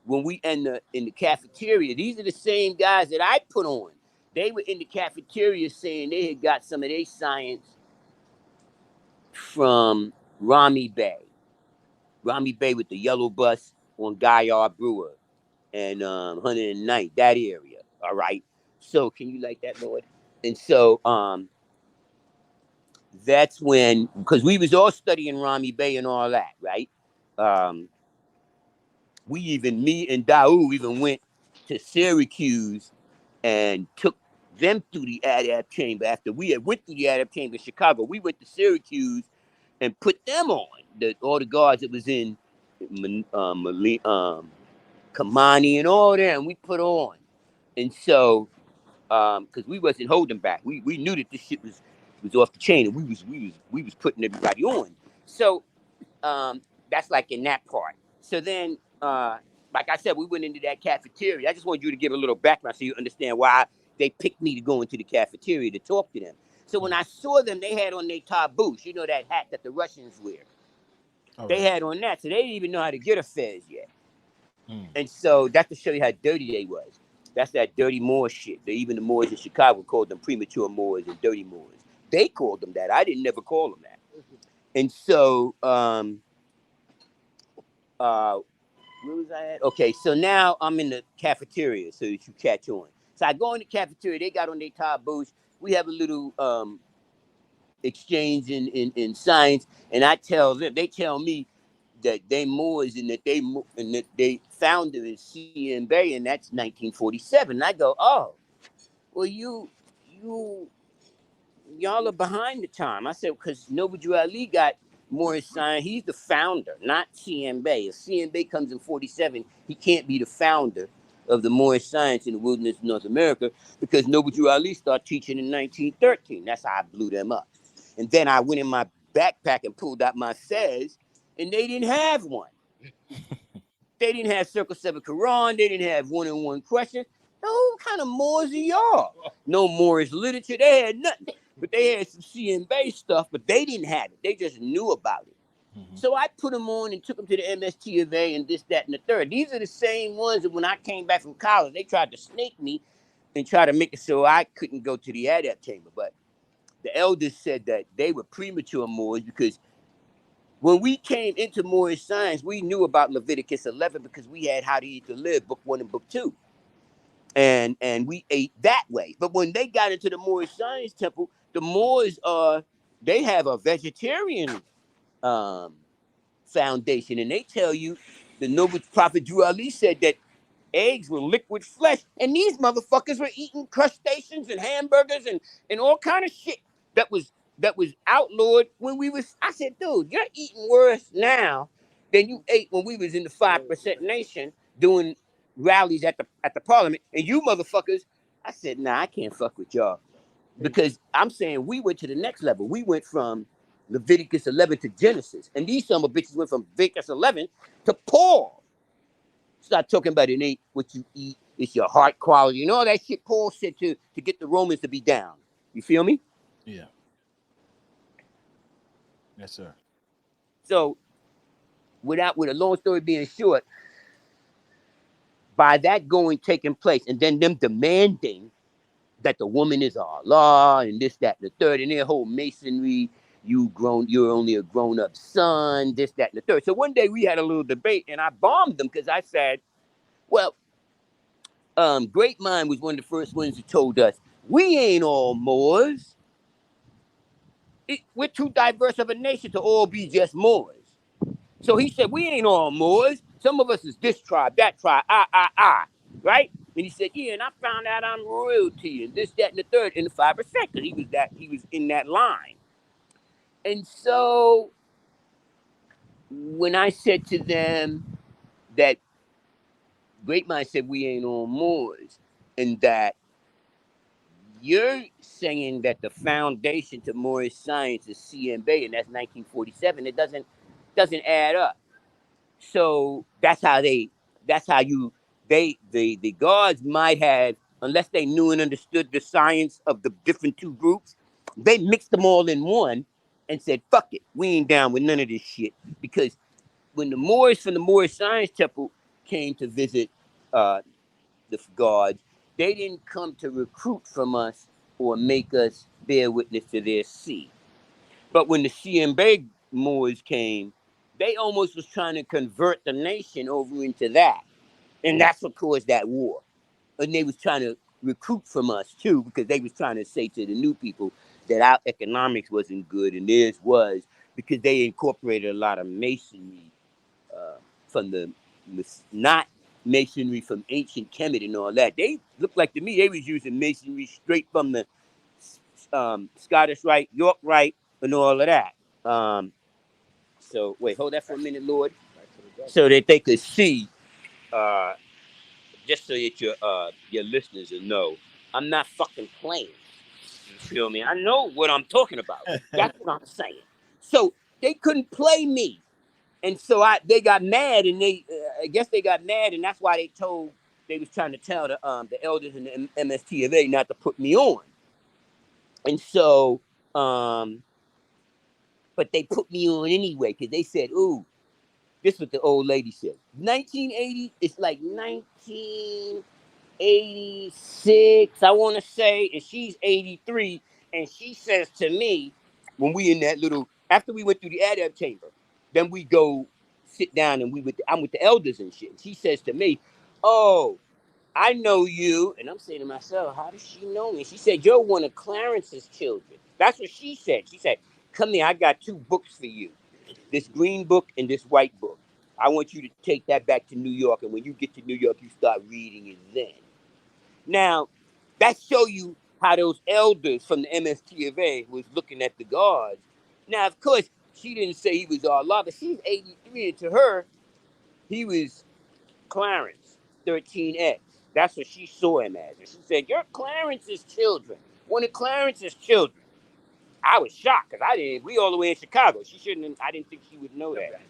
when we in the cafeteria, these are the same guys that I put on. They were in the cafeteria saying they had got some of their science from Rami Bay. Rami Bay with the yellow bus on Gaillard Brewer and 109th, that area. All right. So can you like that, Lord? And so that's when, because we was all studying Rami Bay and all that, right? Me and Daoud even went to Syracuse and took them through the Adapt Chamber. After we had went through the Adapt Chamber in Chicago, we went to Syracuse and put them on. All the guards that was in Kamani and all them, we put on. And so, because we wasn't holding back, we knew that this shit was off the chain, and we was putting everybody on. So that's like in that part. So then, like I said, we went into that cafeteria. I just want you to give a little background so you understand why they picked me to go into the cafeteria to talk to them. So when I saw them, they had on their taboos, you know, that hat that the Russians wear. They had on that, so they didn't even know how to get a fez yet. And so that's to show you how dirty they was. That's that dirty Moor shit. Even the Moors in Chicago called them premature Moors and dirty Moors. They called them that. I didn't never call them that. And so, where was I at? Okay, so now I'm in the cafeteria so that you catch on. So I go in the cafeteria. They got on their taboos. We have a little exchange in science, and I tell them. They tell me that they Moors and that they founded in CM Bay, and that's 1947. And I go, oh, well, y'all are behind the time. I said, because Noble Ali got Moorish Science. He's the founder, not CM Bay. If CM Bay comes in 47, he can't be the founder of the Moorish Science in the wilderness of North America, because Noble Ali started teaching in 1913. That's how I blew them up. And then I went in my backpack and pulled out my fez, and they didn't have one. They didn't have Circle 7 Quran. They didn't have one-on-one questions. No, what kind of Moors are y'all? No Moorish literature. They had nothing. But they had some CM Bay stuff, but they didn't have it. They just knew about it. So I put them on and took them to the MST of A and this, that, and the third. These are the same ones that when I came back from college, they tried to snake me and try to make it so I couldn't go to the Adapt Chamber. But the elders said that they were premature Moors, because when we came into Moorish Science, we knew about Leviticus 11 because we had How to Eat to Live, book 1 and book 2. And we ate that way. But when they got into the Moorish Science Temple, the Moors they have a vegetarian foundation, and they tell you the noble prophet Drew Ali said that eggs were liquid flesh, and these motherfuckers were eating crustaceans and hamburgers and all kind of shit that was outlawed when we was. I said, dude, you're eating worse now than you ate when we was in the 5% nation doing rallies at the parliament, and you motherfuckers. I said, nah, I can't fuck with y'all, because I'm saying we went to the next level. We went from Leviticus 11 to Genesis, and these some of bitches went from Leviticus 11 to Paul. Start talking about it ain't what you eat, it's your heart quality, and all that shit Paul said to get the Romans to be down. You feel me? Yeah. Yes, sir. So, with a long story being short, by that taking place, and then them demanding that the woman is Allah and this, that, and the third, and their whole masonry, you're only a grown-up son, this, that, and the third. So one day we had a little debate, and I bombed them because I said, well, Great Mind was one of the first ones who told us, we ain't all Moors. We're too diverse of a nation to all be just Moors. So he said, we ain't all Moors. Some of us is this tribe, that tribe, right? And he said, yeah, and I found out I'm royalty and this, that, and the third in the 5%, because he was in that line. And so when I said to them that Great Mind said we ain't all Moors, and that you're saying that the foundation to Moorish Science is CM Bay, and that's 1947, it doesn't add up. So that's how the guards might have, unless they knew and understood the science of the different two groups, they mixed them all in one and said, fuck it, we ain't down with none of this shit. Because when the Moors from the Moorish Science Temple came to visit uh, the gods, they didn't come to recruit from us or make us bear witness to their seed. But when the CMB Moors came, they almost was trying to convert the nation over into that. And that's what caused that war. And they was trying to recruit from us too, because they was trying to say to the new people that our economics wasn't good and theirs was, because they incorporated a lot of masonry from the not masonry from ancient Kemet and all that. They looked like to me they was using masonry straight from the Scottish Rite, York Rite, and all of that. So wait, hold that for a minute, Lord, so that they could see. Uh, just so that your listeners will know, I'm not fucking playing. You feel me? I know what I'm talking about. That's what I'm saying. So they couldn't play me, and so they got mad, and I guess they got mad, and that's why they was trying to tell the elders in the MST of A not to put me on, and so but they put me on anyway because they said, "Ooh, this is what the old lady said. 1980, it's like 1986, I want to say, and she's 83, and she says to me, when we in that little, after we went through the adab chamber, then we go sit down and I'm with the elders and shit. She says to me, "Oh, I know you," and I'm saying to myself, "How does she know me?" She said, "You're one of Clarence's children." That's what she said. She said, "Come here, I got two books for you. This green book and this white book. I want you to take that back to New York, and when you get to New York, you start reading it then." Now, that show you how those elders from the MST of A was looking at the gods. Now, of course, she didn't say he was Allah, but she's 83, and to her, he was Clarence, 13X. That's what she saw him as. And she said, "You're Clarence's children. One of Clarence's children." I was shocked because we all the way in Chicago. I didn't think she would know that,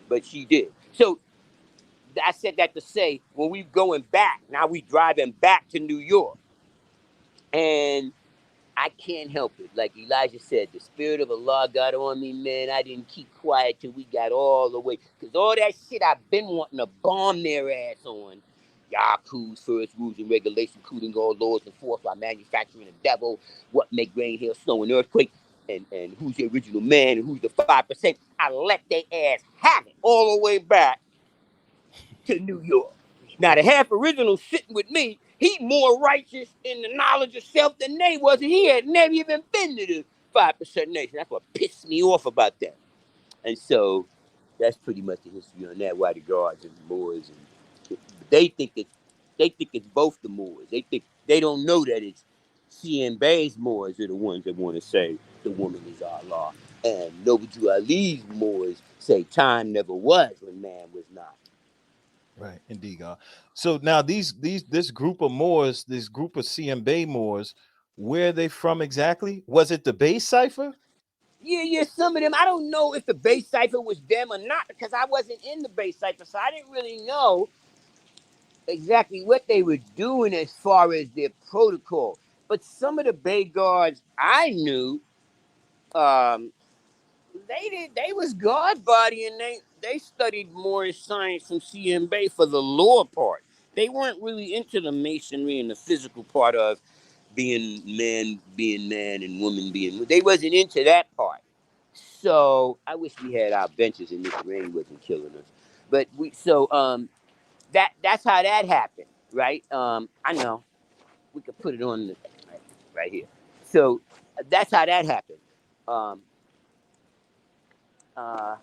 but she did. So I said that to say, when we going back, now we driving back to New York, and I can't help it. Like Elijah said, the spirit of Allah got on me, man. I didn't keep quiet till we got all the way. Because all that shit I've been wanting to bomb their ass on. Yaku's first rules and regulations, including all laws enforced by manufacturing the devil, what make rain, hail, snow, and earthquake, and who's the original man, and who's the 5%. I let their ass have it all the way back to New York. Now, the half original sitting with me, he more righteous in the knowledge of self than they was, and he had never even been to the 5% nation. That's what pissed me off about that. And so that's pretty much the history on that, why the guards and the Moors. And they think it's both the Moors. They don't know that it's CMB's Moors are the ones that want to say the woman is Allah. And Nobuju Ali's Moors say time never was when man was not. Right, indeed, God. So now this group of Moors, this group of CMB Moors, where are they from exactly? Was it the Bay Cipher? Yeah, some of them. I don't know if the base cipher was them or not because I wasn't in the base cipher, so I didn't really know exactly what they were doing as far as their protocol. But some of the Bay guards I knew, um, they was guard body and they studied Moorish science from CM Bay for the law part. They weren't really into the masonry and the physical part of being man, and woman being. They wasn't into that part. So I wish we had our benches and this rain wasn't killing us. But that's how that happened, right? I know we could put it on right here. So that's how that happened. Um, uh,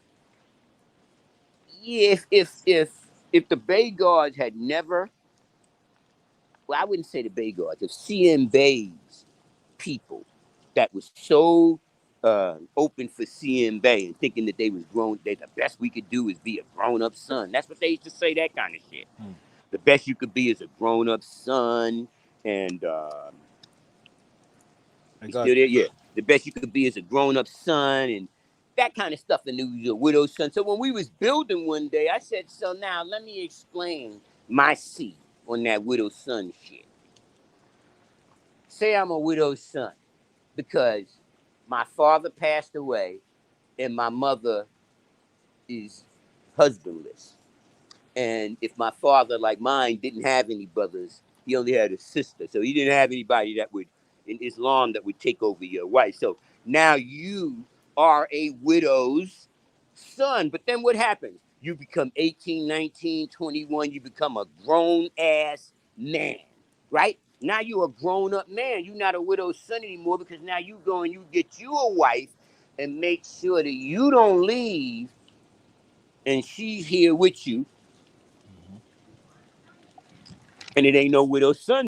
yeah, if the Bay Guards had never, well, I wouldn't say the Bay Guards, if CM Bay's people that was so open for CM Bay and thinking that they was grown, that the best we could do is be a grown up son. That's what they used to say, that kind of shit. Hmm. The best you could be is a grown up son, and I you got still there? Yeah. The best you could be is a grown up son, and that kind of stuff. And he was a widow's son. So when we was building one day, I said, "So now let me explain my seed on that widow's son shit. Say I'm a widow's son because my father passed away and my mother is husbandless. And if my father, like mine, didn't have any brothers, he only had a sister. So he didn't have anybody that would, in Islam, that would take over your wife. So now you are a widow's son. But then what happens? You become 18, 19, 21. You become a grown ass man, right? Now you're a grown up man. You're not a widow's son anymore, because now you go and you get you a wife and make sure that you don't leave and she's here with you, and it ain't no widow's son